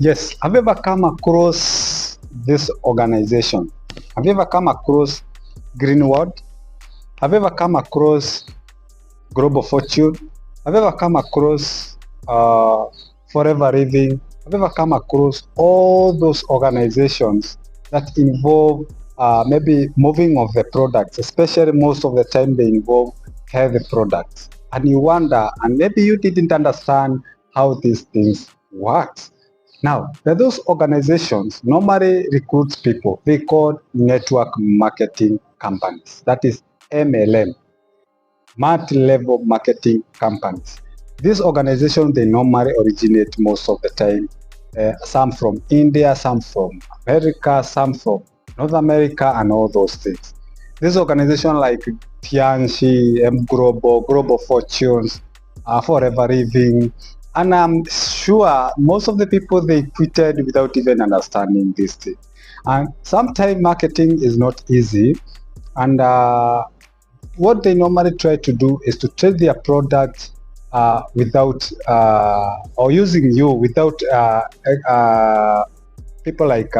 Yes. Have you ever come across this organization? Have you ever come across Greenwood? Have you ever come across Global Fortune? Have you ever come across uh, Forever Living? Have you ever come across all those organizations that involve maybe moving of the products, especially most of the time they involve healthy products? And you wonder, and maybe you didn't understand how these things work. Now, those organizations normally recruits people. They call network marketing companies. That is MLM, multi-level marketing companies. These organizations, they normally originate most of the time, some from India, some from America, some from North America, and all those things. These organizations like Tianxi, M Global, Global Fortunes, Forever Living, and I'm sure most of the people they quitted without even understanding this thing. And sometimes marketing is not easy, and what they normally try to do is to trade their product without or using you without people like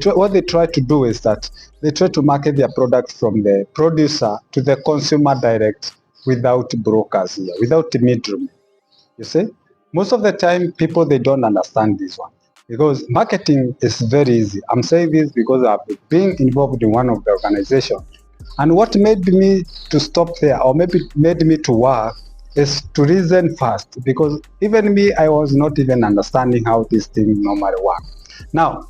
what they try to do is that they try to market their product from the producer to the consumer direct without brokers here, without the middleman. You see, most of the time people they don't understand this one because marketing is very easy. I'm saying this because I've been involved in one of the organizations, and what made me to stop there or maybe made me to work is to reason first, because even me, I was not even understanding how this thing normally work. Now,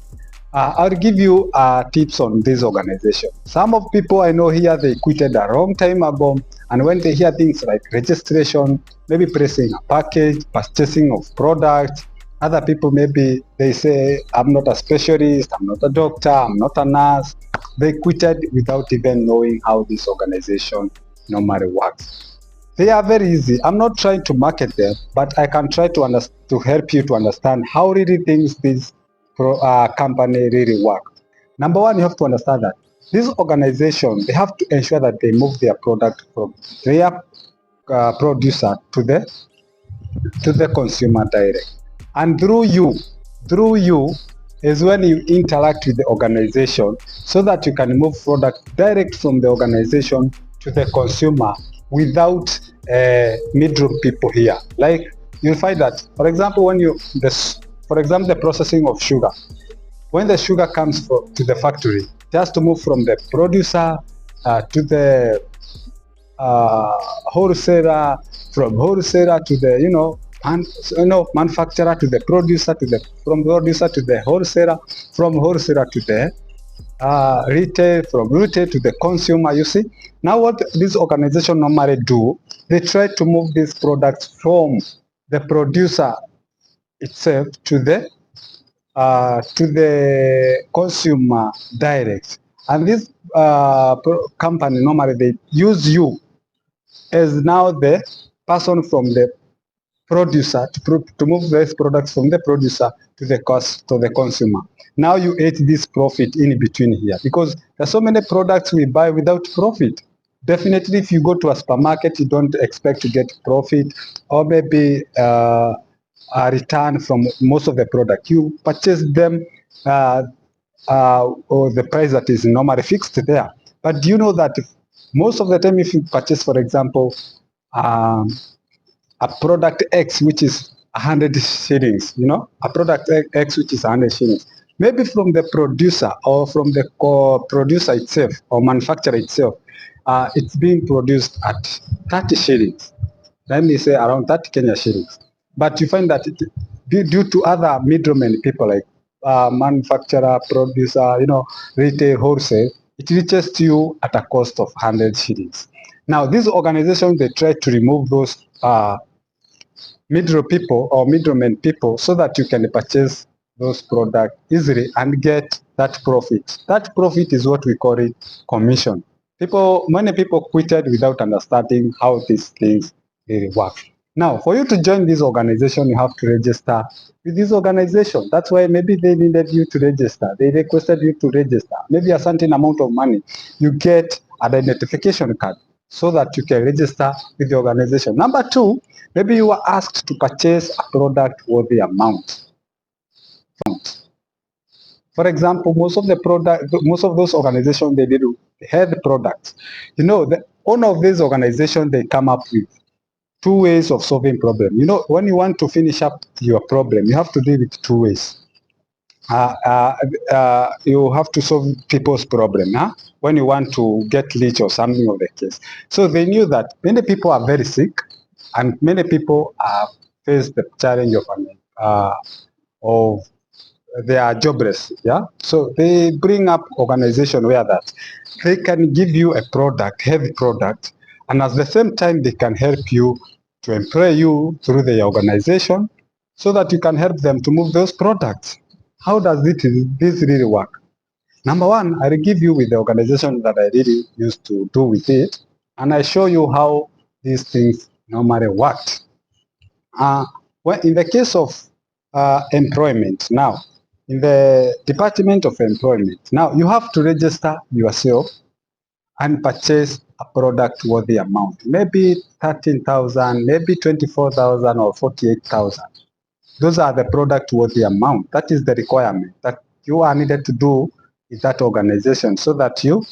I'll give you tips on this organization. Some of people I know here, they quitted a long time ago, and when they hear things like registration, maybe pressing a package, purchasing of products, other people maybe they say, I'm not a specialist, I'm not a doctor, I'm not a nurse. They quitted without even knowing how this organization normally works. They are very easy. I'm not trying to market them, but I can try to help you to understand how really things this company really work. Number one, you have to understand that this organization, they have to ensure that they move their product from their producer to the consumer direct. And through you is when you interact with the organization so that you can move product direct from the organization to the consumer without middle people here. Like you'll find that, for example, for example, the processing of sugar. When the sugar comes to the factory, it has to move from the producer to the wholesaler, from wholesaler to the manufacturer to the producer, from producer to the wholesaler, from wholesaler to the retail, from retail to the consumer. You see, now what this organization normally do, they try to move these products from the producer itself to the consumer direct. And this company normally they use you as now the person from the producer to move these products from the producer to the consumer. Now you ate this profit in between here, because there's so many products we buy without profit. Definitely, if you go to a supermarket, you don't expect to get profit or maybe a return from most of the product. You purchase them or the price that is normally fixed there. But do you know that most of the time, if you purchase, for example, a product X which is 100 shillings, a product X which is 100 shillings, maybe from the producer or from the producer itself or manufacturer itself, it's being produced at 30 shillings. Let me say around 30 Kenya shillings. But you find that due to other middlemen, people like manufacturer, producer, retail, wholesale, it reaches to you at a cost of 100 shillings. Now, these organizations, they try to remove those middle people or middlemen people so that you can purchase those products easily and get that profit. That profit is what we call it commission. Many people quitted without understanding how these things really work. Now, for you to join this organization, you have to register with this organization. That's why maybe they needed you to register. They requested you to register. Maybe a certain amount of money. You get an identification card so that you can register with the organization. Number two, maybe you were asked to purchase a product worth the amount. For example, most of those organizations, they do health products. You know, one of these organizations, they come up with two ways of solving problem. You know, when you want to finish up your problem, you have to do it two ways. You have to solve people's problem, huh? When you want to get rich or something of the case. So they knew that many people are very sick, and many people face the challenge of they are jobless. Yeah. So they bring up organization where that they can give you a product, heavy product, and at the same time they can help you to employ you through the organization so that you can help them to move those products. How does this really work? Number one, I will give you with the organization that I really used to do with it, and I show you how these things normally worked. Well, in the case of employment, now, in the Department of Employment, now you have to register yourself and purchase a product worthy amount, maybe 13,000, maybe 24,000 or 48,000. Those are the product worthy amount. That is the requirement that you are needed to do in that organization so that you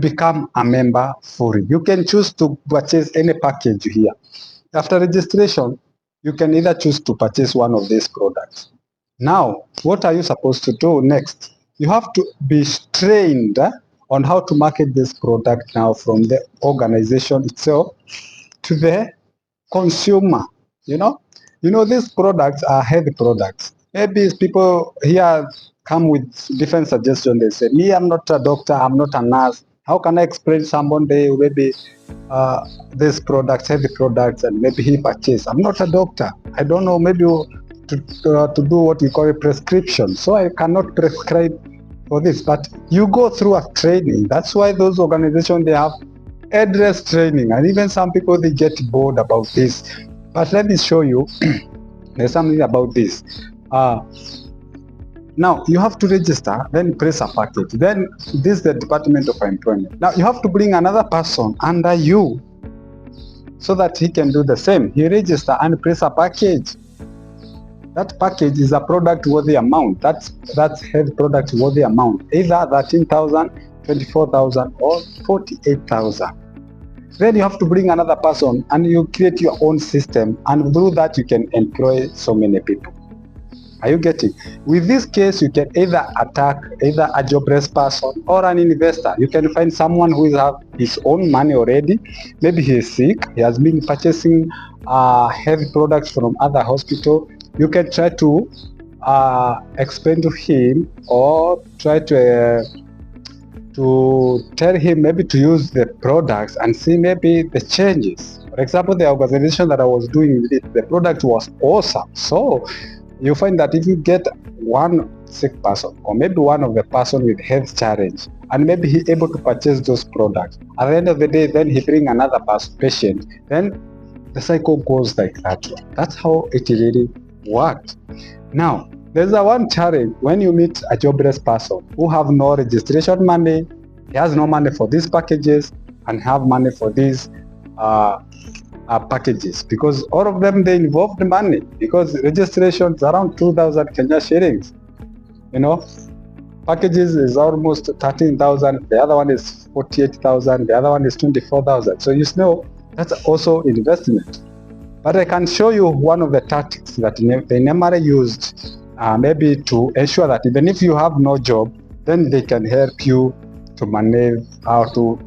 become a member fully. You can choose to purchase any package here. After registration, you can either choose to purchase one of these products. Now, what are you supposed to do next? You have to be trained on how to market this product now from the organization itself to the consumer. You know these products are heavy products. Maybe people here come with different suggestions. They say, me, I'm not a doctor, I'm not a nurse. How can I explain someone they maybe these products, heavy products, and maybe he purchase? I'm not a doctor. I don't know, maybe to do what we call a prescription. So I cannot prescribe for this. But you go through a training. That's why those organizations, they have address training, and even some people, they get bored about this. But let me show you there's something about this. Now you have to register, then press a package. Then this is the Department of Employment. Now you have to bring another person under you so that he can do the same. He register and press a package. That package is a product worthy amount. That's health product worthy amount, either 13,000, 24,000, or 48,000. Then you have to bring another person and you create your own system, and through that you can employ so many people. Are you getting? With this case, you can either attack either a jobless person or an investor. You can find someone who has his own money already. Maybe he is sick. He has been purchasing heavy products from other hospital. You can try to explain to him or try to tell him maybe to use the products and see maybe the changes. For example, the organization that I was doing with it, the product was awesome. So you find that if you get one sick person or maybe one of the person with health challenge, and maybe he able to purchase those products, at the end of the day, then he bring another patient, then the cycle goes like that. That's how it really worked. Now, there's a one challenge when you meet a jobless person who have no registration money, he has no money for these packages and have money for these packages, because all of them, they involve the money, because registration is around 2,000 Kenya shillings. You know, packages is almost 13,000, the other one is 48,000, the other one is 24,000. So you know that's also investment. But I can show you one of the tactics that they normally used, maybe to ensure that even if you have no job, then they can help you to manage how to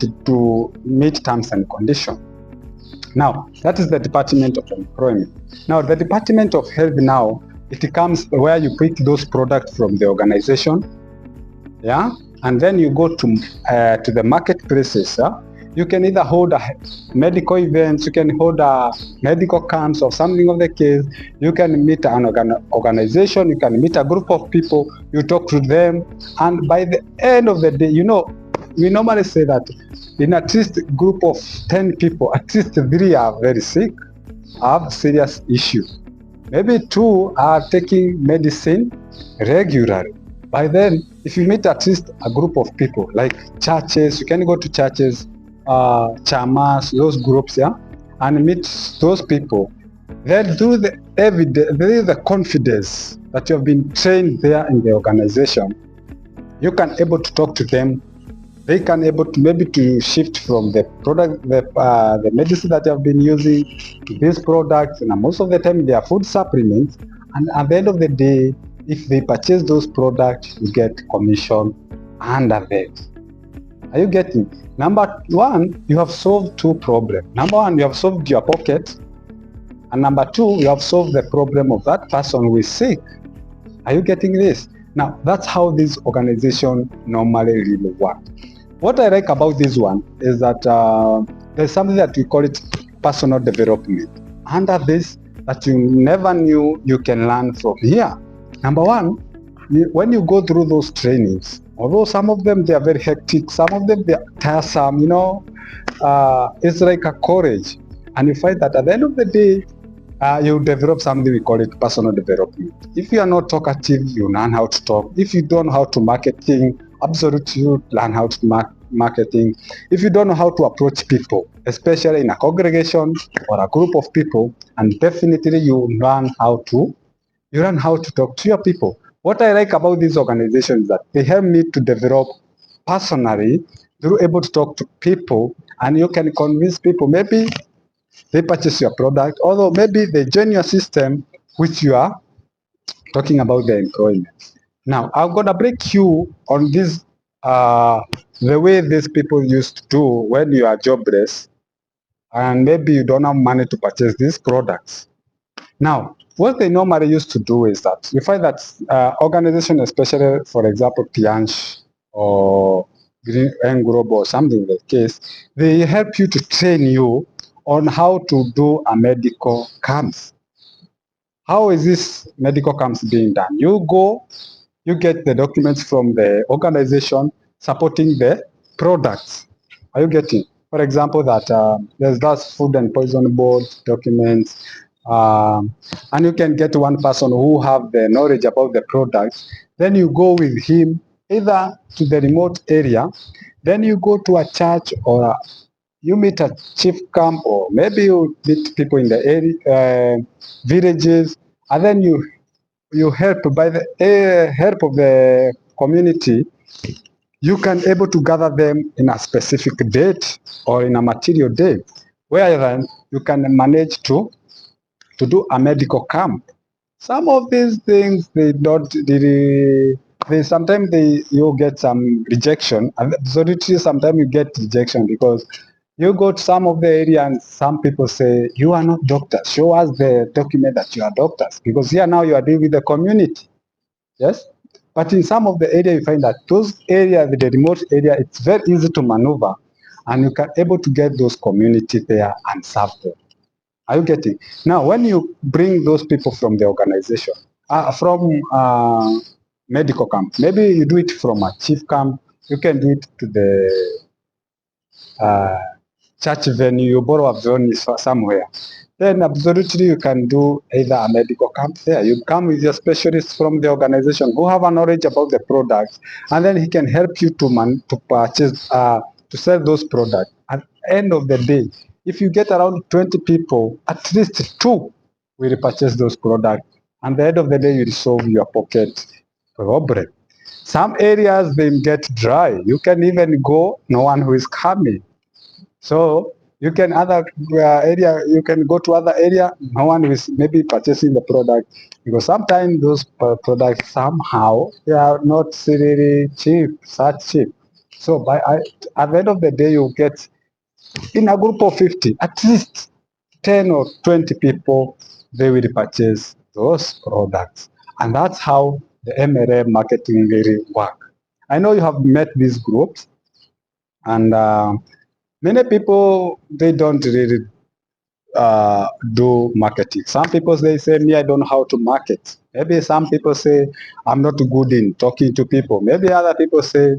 meet terms and conditions. Now, that is the Department of Employment. Now, the Department of Health now, it comes where you pick those products from the organization, yeah, and then you go to the marketplaces. You can either hold a medical events, you can hold a medical camps or something of the case. You can meet an organization, you can meet a group of people, you talk to them, and by the end of the day, you know, we normally say that in at least a group of 10 people, at least 3 are very sick, have serious issues. Maybe 2 are taking medicine regularly. By then, if you meet at least a group of people, like churches, you can go to churches, chamas, those groups, yeah, and meet those people. Then through the evidence, there is the confidence that you have been trained there in the organization, you can able to talk to them. They can able to maybe to shift from the product, the medicine that you have been using to these products, and most of the time they are food supplements. And at the end of the day, if they purchase those products, you get commission under that. Are you getting? Number one, you have solved two problems. Number one, you have solved your pocket, and number two, you have solved the problem of that person who is sick. Are you getting this? Now, that's how this organization normally really work. What I like about this one is that there's something that we call it personal development. Under this, that you never knew you can learn from here. Number one, when you go through those trainings, although some of them they are very hectic, some of them they are tiresome, it's like a college. And you find that at the end of the day, you develop something we call it personal development. If you are not talkative, you learn how to talk. If you don't know how to marketing, absolutely you learn how to marketing. If you don't know how to approach people, especially in a congregation or a group of people, and definitely you learn how to talk to your people. What I like about these organizations is that they help me to develop personally. They're able to talk to people, and you can convince people. Maybe they purchase your product, although maybe they join your system, which you are talking about the employment. Now, I'm going to break you on this, the way these people used to do when you are jobless, and maybe you don't have money to purchase these products. Now, what they normally used to do is that you find that organizations, especially, for example, Pianch or Green Group or something like this, they help you to train you on how to do a medical camps. How is this medical camps being done? You go, you get the documents from the organization supporting the products. Are you getting? For example, that there's that food and poison board documents, and you can get one person who have the knowledge about the products. Then you go with him either to the remote area, then you go to a church or you meet a chief camp, or maybe you meet people in the area, villages, and then you help by the help of the community. You can able to gather them in a specific date or in a material date, where then you can manage to do a medical camp. Some of these things they don't really. They sometimes you get some rejection. Absolutely, sometimes you get rejection because you go to some of the area and some people say you are not doctors. Show us the document that you are doctors, because here now you are dealing with the community. Yes, but in some of the area you find that those areas, the remote area, it's very easy to maneuver, and you can able to get those community there and serve them. Are you getting? Now, when you bring those people from the organization, from medical camp, maybe you do it from a chief camp, you can do it to the uh, church venue, you borrow a venue somewhere. Then absolutely you can do either a medical camp there. You come with your specialists from the organization who have a knowledge about the products, and then he can help you to purchase, to sell those products. At the end of the day, if you get around 20 people, at least two will purchase those products. And at the end of the day, you'll solve your pocket problem. Some areas they get dry. You can even go, no one who is coming. So you can area, you can go to other area, no one is maybe purchasing the product, because sometimes those products somehow they are not really cheap, such cheap. So at the end of the day, you get in a group of 50, at least 10 or 20 people, they will purchase those products. And that's how the MLM marketing really work. I know you have met these groups, and many people, they don't really do marketing. Some people they say, me, I don't know how to market. Maybe some people say, I'm not good in talking to people. Maybe other people say,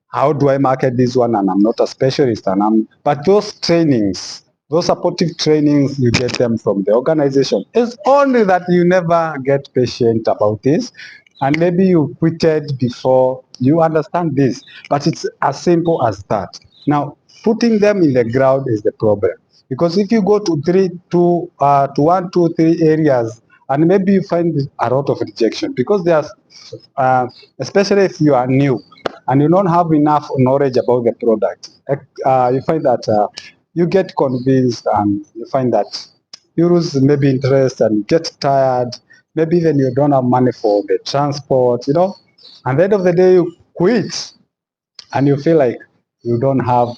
how do I market this one? And I'm not a specialist. But those trainings, those supportive trainings, you get them from the organization. It's only that you never get patient about this. And maybe you quitted before you understand this. But it's as simple as that. Now, putting them in the ground is the problem. Because if you go to 1, 2, 3 areas and maybe you find a lot of rejection because there's, especially if you are new and you don't have enough knowledge about the product, you find that you get convinced and you find that you lose maybe interest and get tired. Maybe even you don't have money for the transport, you know. At the end of the day, you quit and you feel like you don't have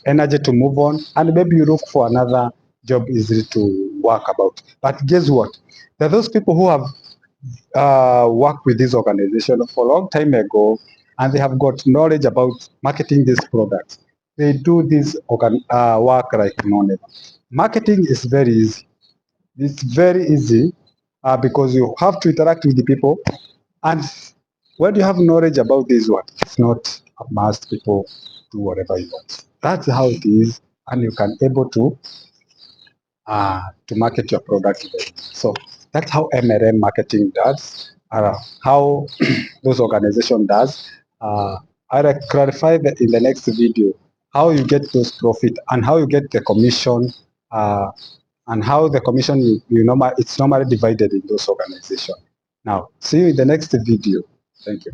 energy to move on, and maybe you look for another job easy to work about. But guess what? There are those people who have worked with this organization for a long time ago, and they have got knowledge about marketing these products. They do this work like no neighbor. Marketing is very easy. It's very easy because you have to interact with the people, and when you have knowledge about this one, it's not a must people do whatever you want. That's how it is, and you can able to market your product. So that's how MLM marketing does, how those organization does. I'll clarify that in the next video, how you get those profit and how you get the commission, uh, and how the commission it's normally divided in those organizations. Now, see you in the next video. Thank you.